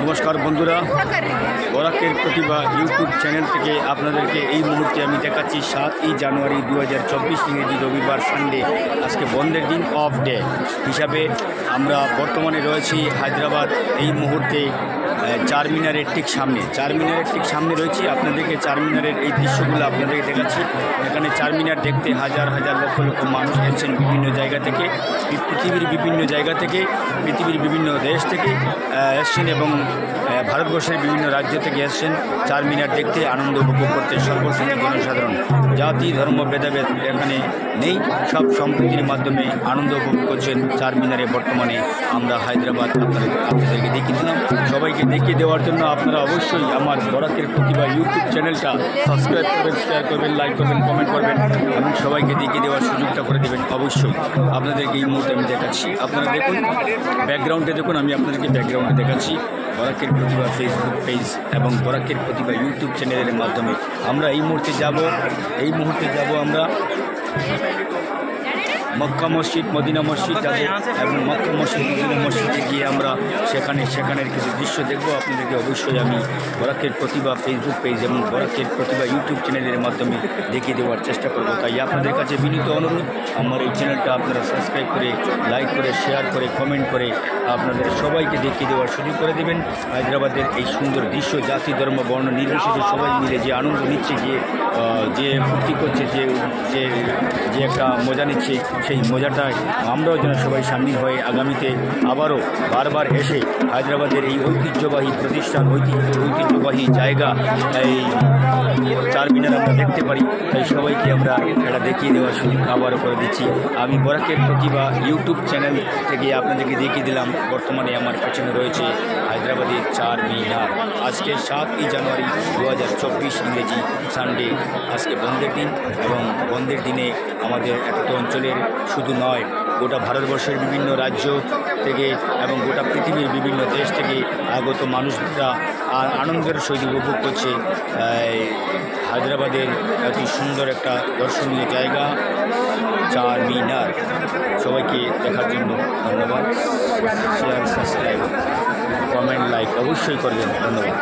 নমস্কার বন্ধুরা, বরাকের প্রতিভা YouTube channel থেকে আপনাদেরকে এই মুহূর্তে আমি দেখাচ্ছি 7ই জানুয়ারি 2024 ইংরেজি রবিবার সানডে। আজকে বন্ধের দিন, অফ ডে হিসাবে আমরা বর্তমানে রয়েছি হায়দ্রাবাদ। এই মুহূর্তে চারমিনারের ঠিক সামনে রয়েছি। আপনাদেরকে চারমিনারের এই দৃশ্যগুলো আপনাদেরকে দেখাচ্ছি। এখানে চারমিনার দেখতে হাজার হাজার লক্ষ লক্ষ মানুষ এসেছেন বিভিন্ন জায়গা থেকে, পৃথিবীর বিভিন্ন জায়গা থেকে, পৃথিবীর বিভিন্ন দেশ থেকে এসছেন এবং ভারতবর্ষের বিভিন্ন রাজ্য থেকে এসছেন চারমিনার দেখতে, আনন্দ উপভোগ করতে। সর্বশ্রেণীর জনসাধারণ, জাতি ধর্ম ভেদাভেদ এখানে নেই, সব সম্প্রীতির মাধ্যমে আনন্দ উপভোগ করছেন চারমিনারে। বর্তমানে আমরা হায়দ্রাবাদ আপনাদেরকে দেখিয়ে দিলাম। সবাইকে দেখিয়ে দেওয়ার জন্য আপনারা অবশ্যই আমার বরাকের প্রতিভা ইউটিউব চ্যানেলটা সাবস্ক্রাইব করবেন, শেয়ার করবেন, লাইক করবেন, কমেন্ট করবেন এবং সবাইকে দেখিয়ে দেওয়ার সুযোগটা করে দেবেন। অবশ্যই আপনাদেরকে এই মুহূর্তে আমি দেখাচ্ছি। আপনারা দেখুন, ব্যাকগ্রাউন্ডে দেখুন, আমি আপনাদেরকে ব্যাকগ্রাউন্ডে দেখাচ্ছি বরাকের প্রতিভা ফেসবুক পেজ এবং বরাকের প্রতিভা ইউটিউব চ্যানেলের মাধ্যমে। আমরা এই মুহূর্তে যাব আমরা মক্কা মসজিদ, মদিনা মসজিদ যাব এবং মক্কা মসজিদ, মদিনা মসজিদে গিয়ে আমরা সেখানের কিছু দৃশ্য দেখব। আপনাদেরকে অবশ্যই আমি বরাকের প্রতিভা ফেসবুক পেজ এবং বরাকের প্রতিভা ইউটিউব চ্যানেলের মাধ্যমে দেখিয়ে দেওয়ার চেষ্টা করব। তাই আপনাদের কাছে বিনীত অনুরোধ, আমার এই চ্যানেলটা আপনারা সাবস্ক্রাইব করে, লাইক করে, শেয়ার করে, কমেন্ট করে আপনাদের সবাইকে দেখিয়ে দেওয়ার সুযোগ করে দেবেন। হায়দ্রাবাদের এই সুন্দর দৃশ্য, জাতি ধর্ম বর্ণ নির্বিশেষে সবাই মিলে যে আনন্দ নিচ্ছে, যে ফুর্তি করছে, যে একটা মজা নিচ্ছে, সেই মজাটায় আমরাও যেন সবাই সামিল হয়ে আগামীতে আবারও বারবার এসে হায়দ্রাবাদের এই ঐতিহ্যবাহী প্রতিষ্ঠান, ঐতিহ্যবাহী জায়গা, এই চারমিনার আমরা দেখতে পারি। তাই সবাইকে আমরা এটা দেখিয়ে দেওয়ার সুযোগ আবারও করে দিচ্ছি। আমি বরাকের প্রতিভা ইউটিউব চ্যানেল থেকে আপনাদেরকে দেখিয়ে দিলাম। বর্তমানে আমার পেছনে রয়েছে হায়দ্রাবাদের চারমিনার। আজকে 7ই জানুয়ারি 2024 ইংরেজি সানডে। আজকে বন্ধের দিন এবং বন্ধের দিনে আমাদের একটা অঞ্চলের শুধু নয়, গোটা ভারতবর্ষের বিভিন্ন রাজ্য থেকে এবং গোটা পৃথিবীর বিভিন্ন দেশ থেকে আগত মানুষরা আনন্দের সহিত উপভোগ করছে হায়দ্রাবাদের অতি সুন্দর একটা দর্শনীয় জায়গা চারমিনার। সবাইকে দেখার জন্য ধন্যবাদ। শেয়ার, সাবস্ক্রাইব, কমেন্ট, লাইক অবশ্যই করবেন। ধন্যবাদ।